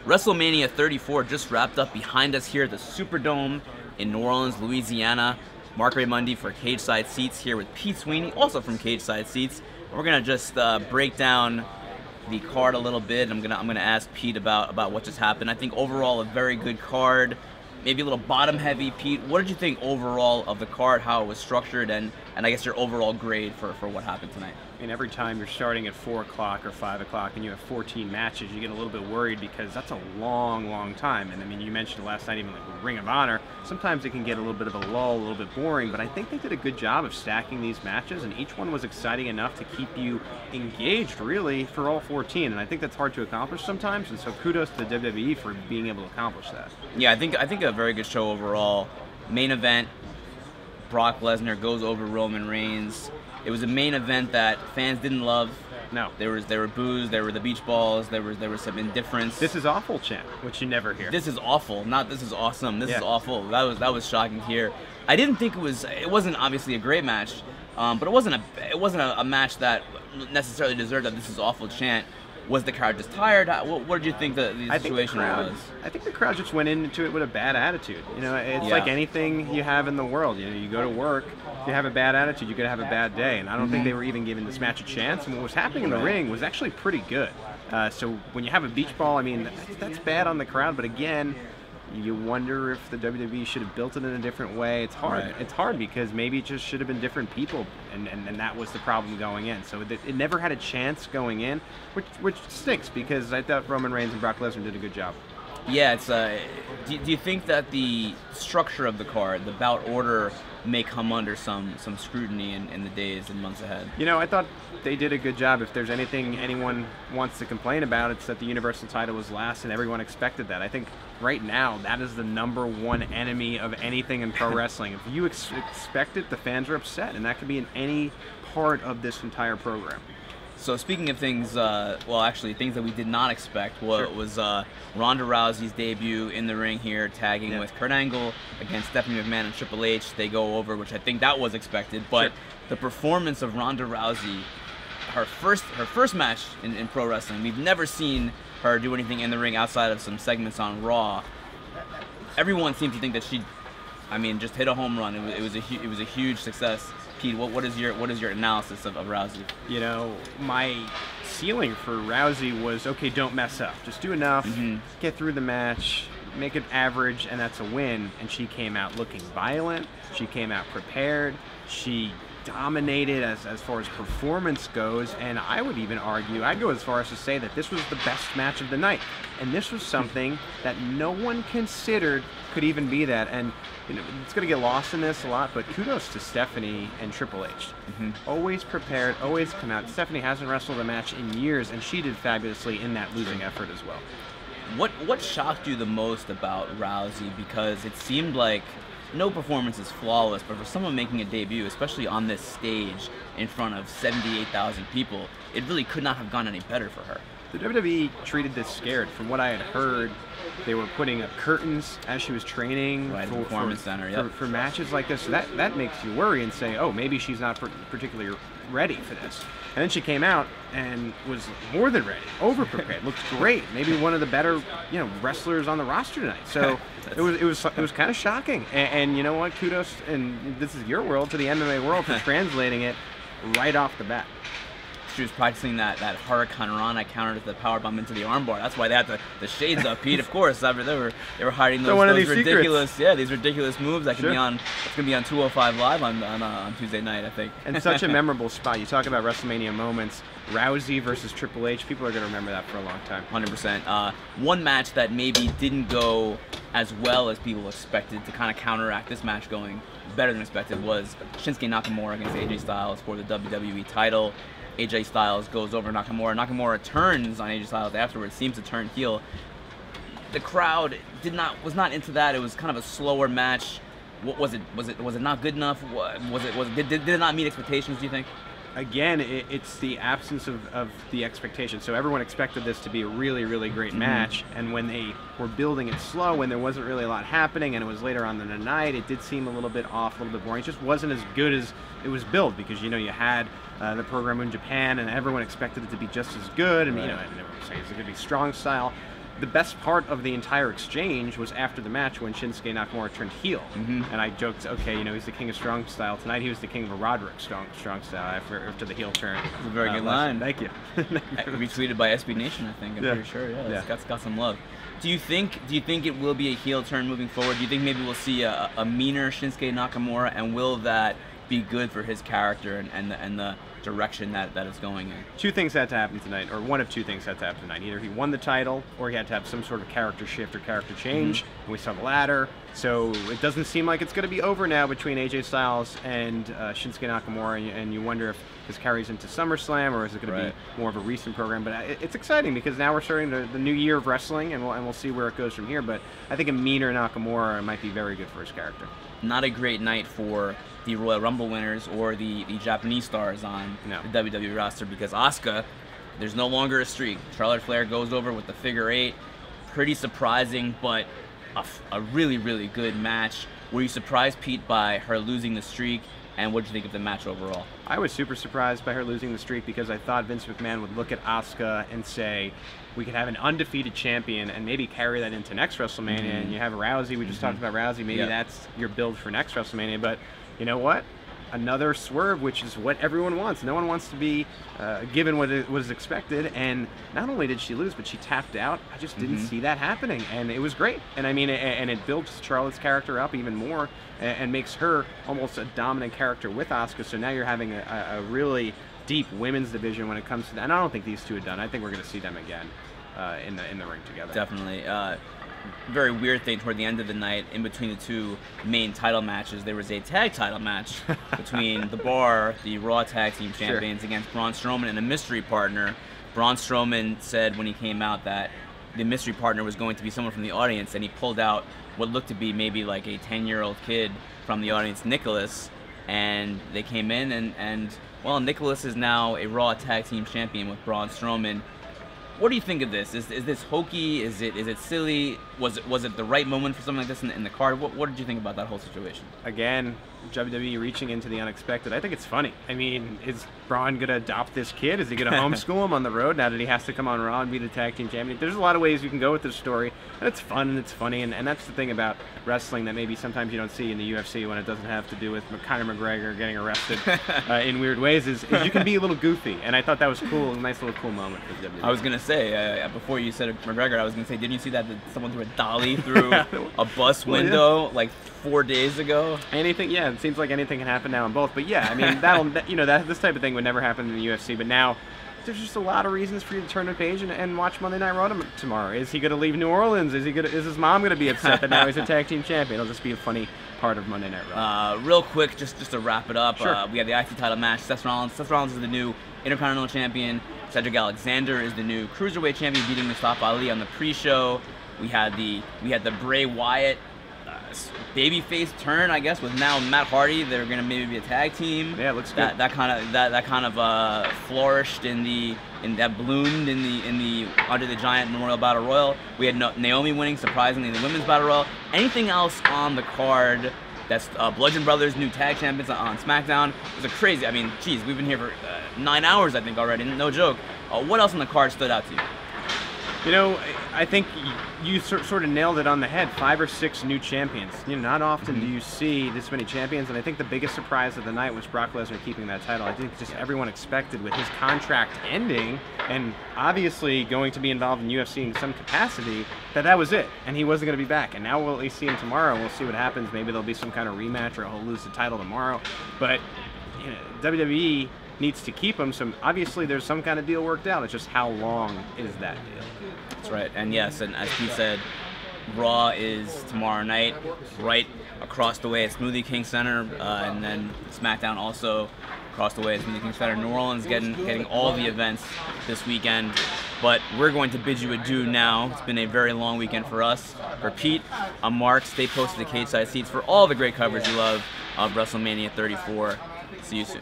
WrestleMania 34 just wrapped up behind us here at the Superdome in New Orleans, Louisiana. Mark Raymundi for Cage Side Seats here with Pete Sweeney, also from Cage Side Seats. We're gonna just break down the card a little bit. I'm gonna ask Pete about what just happened. I think overall a very good card. Maybe a little bottom heavy. Pete, what did you think overall of the card, how it was structured, and I guess your overall grade for what happened tonight? I mean, every time you're starting at 4 o'clock or 5 o'clock and you have 14 matches, you get a little bit worried because that's a long, long time. And I mean, you mentioned last night, even like with Ring of Honor, sometimes it can get a little bit of a lull, a little bit boring, but I think they did a good job of stacking these matches, and each one was exciting enough to keep you engaged, really, for all 14. And I think that's hard to accomplish sometimes, and so kudos to the WWE for being able to accomplish that. Yeah, I think a very good show overall. Main event, Brock Lesnar goes over Roman Reigns. It was a main event that fans didn't love. No. There were boos, there were the beach balls, there was some indifference. This is awful chant, which you never hear. This is awful, not this is awesome. This is awful. That was shocking here. I didn't think it wasn't obviously a great match, but it wasn't a match that necessarily deserved that this is awful chant. Was the crowd just tired? What did you think the situation was? I think the crowd just went into it with a bad attitude. You know, it's like anything you have in the world. You know, you go to work, you have a bad attitude, you're going to have a bad day. And I don't think they were even giving this match a chance. And what was happening in the ring was actually pretty good. So when you have a beach ball, I mean, that's bad on the crowd. But again, you wonder if the WWE should have built it in a different way. It's hard. Right. It's hard because maybe it just should have been different people, and that was the problem going in. So it never had a chance going in, which stinks because I thought Roman Reigns and Brock Lesnar did a good job. Yeah, it's. Do you think that the structure of the card, the bout order, may come under some scrutiny in the days and months ahead? You know, I thought they did a good job. If there's anything anyone wants to complain about, it's that the Universal title was last and everyone expected that. I think right now that is the #1 enemy of anything in pro wrestling. If you expect it, the fans are upset, and that could be in any part of this entire program. So speaking of things, well, actually things that we did not expect was Ronda Rousey's debut in the ring here, tagging with Kurt Angle against Stephanie McMahon and Triple H. They go over, which I think that was expected, but the performance of Ronda Rousey, her first match in pro wrestling, we've never seen her do anything in the ring outside of some segments on Raw. Everyone seemed to think that she, I mean, just hit a home run. It was a huge success. Pete, what is your analysis of Rousey? You know, my ceiling for Rousey was, okay, don't mess up. Just do enough, get through the match, make it average, and that's a win. And she came out looking violent. She came out prepared. She dominated as far as performance goes, and I would even argue, I'd go as far as to say that this was the best match of the night. And this was something that no one considered could even be that. And you know, it's going to get lost in this a lot, but kudos to Stephanie and Triple H. Always prepared, always come out. Stephanie hasn't wrestled a match in years, and she did fabulously in that losing effort as well. What shocked you the most about Rousey? Because it seemed like no performance is flawless, but for someone making a debut, especially on this stage in front of 78,000 people, it really could not have gone any better for her. The WWE treated this scared. From what I had heard, they were putting up curtains as she was training for matches like this. So that makes you worry and say, oh, maybe she's not particularly ready for this. And then she came out and was more than ready, over-prepared, looked great. Maybe one of the better, wrestlers on the roster tonight. So it was kind of shocking. And you know what? Kudos, and this is your world, to the MMA world for translating it right off the bat. She was practicing that Hurricane Rana counter to the powerbomb into the armbar. That's why they had the shades up, Pete. Of course, they were hiding those ridiculous these ridiculous moves that can be on. It's gonna be on 205 Live on Tuesday night, I think. And such a memorable spot. You talk about WrestleMania moments. Rousey versus Triple H. People are gonna remember that for a long time. 100%. One match that maybe didn't go as well as people expected to kind of counteract this match going better than expected was Shinsuke Nakamura against AJ Styles for the WWE title. AJ Styles goes over Nakamura. Nakamura turns on AJ Styles afterwards, seems to turn heel. The crowd was not into that. It was kind of a slower match. What was it? Was it not good enough? Did it not meet expectations, do you think? Again, it's the absence of the expectation. So everyone expected this to be a really, really great match, and when they were building it slow, when there wasn't really a lot happening, and it was later on in the night, it did seem a little bit off, a little bit boring. It just wasn't as good as it was billed, because you had the program in Japan, and everyone expected it to be just as good, and and they were saying it's going to be strong style. the best part of the entire exchange was after the match when Shinsuke Nakamura turned heel. And I joked, okay, he's the king of strong style. Tonight he was the king of a Roderick strong style after the heel turn. It's a very good line. Thank you. Retweeted by SB Nation, I think. I'm pretty sure. Yeah. It's got some love. Do you think it will be a heel turn moving forward? Do you think maybe we'll see a meaner Shinsuke Nakamura, and will that be good for his character and the direction that it's going in? Two things had to happen tonight, or one of two things had to happen tonight. Either he won the title, or he had to have some sort of character shift or character change, and we saw the latter. So it doesn't seem like it's going to be over now between AJ Styles and Shinsuke Nakamura, and you wonder if this carries into SummerSlam, or is it going to be more of a recent program? But it's exciting because now we're starting the new year of wrestling, and we'll see where it goes from here. But I think a meaner Nakamura might be very good for his character. Not a great night for the Royal Rumble winners or the Japanese stars on the WWE roster, because Asuka, there's no longer a streak. Charlotte Flair goes over with the figure 8. Pretty surprising, but a really, really good match. Were you surprised, Pete, by her losing the streak? And what did you think of the match overall? I was super surprised by her losing the streak because I thought Vince McMahon would look at Asuka and say, we could have an undefeated champion and maybe carry that into next WrestleMania. And you have Rousey. We just talked about Rousey. Maybe that's your build for next WrestleMania. But you know what? Another swerve, which is what everyone wants. No one wants to be given what was expected. And not only did she lose, but she tapped out. I just didn't see that happening. And it was great. And I mean, and it builds Charlotte's character up even more and makes her almost a dominant character with Asuka. So now you're having a really deep women's division when it comes to that. And I don't think these two are done. I think we're going to see them again in the ring together. Definitely. Very weird thing toward the end of the night, in between the two main title matches, there was a tag title match between The Bar, the Raw Tag Team Champions, against Braun Strowman and a mystery partner. Braun Strowman said when he came out that the mystery partner was going to be someone from the audience, and he pulled out what looked to be maybe like a 10-year-old kid from the audience, Nicholas, and they came in, and well, Nicholas is now a Raw Tag Team Champion with Braun Strowman. What do you think of this? Is this hokey? Is it silly? Was it the right moment for something like this in the card? What did you think about that whole situation? Again, WWE reaching into the unexpected. I think it's funny. I mean, is Braun going to adopt this kid? Is he going to homeschool him on the road now that he has to come on Raw and be the tag team champion? There's a lot of ways you can go with this story, and it's fun and it's funny, and that's the thing about wrestling that maybe sometimes you don't see in the UFC when it doesn't have to do with Conor McGregor getting arrested in weird ways, is you can be a little goofy, and I thought that was cool, a nice little cool moment for WWE. I was going to say, before you said McGregor, I was going to say, didn't you see that someone threw a dolly through a bus window like 4 days ago? Anything, yeah, it seems like anything can happen now in both. But yeah, I mean, this type of thing would never happen in the UFC. But now, there's just a lot of reasons for you to turn the page and watch Monday Night Raw tomorrow. Is he going to leave New Orleans? Is his mom going to be upset that now he's a tag team champion? It'll just be a funny part of Monday Night Raw. Real quick, just to wrap it up, sure. We have the IC title match. Seth Rollins is the new Intercontinental Champion. Cedric Alexander is the new Cruiserweight Champion, beating Mustafa Ali on the pre-show. We had the Bray Wyatt babyface turn, I guess, with now Matt Hardy. They're gonna maybe be a tag team. Yeah, it looks good. That kind of flourished that bloomed in the Under the Giant Memorial Battle Royal. We had Naomi winning, surprisingly, the Women's Battle Royal. Anything else on the card? That's Bludgeon Brothers, new tag champions on SmackDown. It was a crazy. I mean, geez, we've been here for 9 hours, I think, already. No joke. What else on the card stood out to you? You know, I think you sort of nailed it on the head. 5 or 6 new champions. Not often do you see this many champions, and I think the biggest surprise of the night was Brock Lesnar keeping that title. I think just everyone expected, with his contract ending and obviously going to be involved in UFC in some capacity, that was it, and he wasn't going to be back. And now we'll at least see him tomorrow. We'll see what happens. Maybe there'll be some kind of rematch, or he'll lose the title tomorrow. But WWE needs to keep him, so obviously there's some kind of deal worked out. It's just how long is that deal? That's right. And yes, and as Pete said, Raw is tomorrow night, right across the way at Smoothie King Center, and then SmackDown also across the way at Smoothie King Center. New Orleans getting all the events this weekend. But we're going to bid you adieu now. It's been a very long weekend for us. For Pete, I'm Mark. Stay posted to Cage Side Seats for all the great coverage you love of WrestleMania 34. See you soon.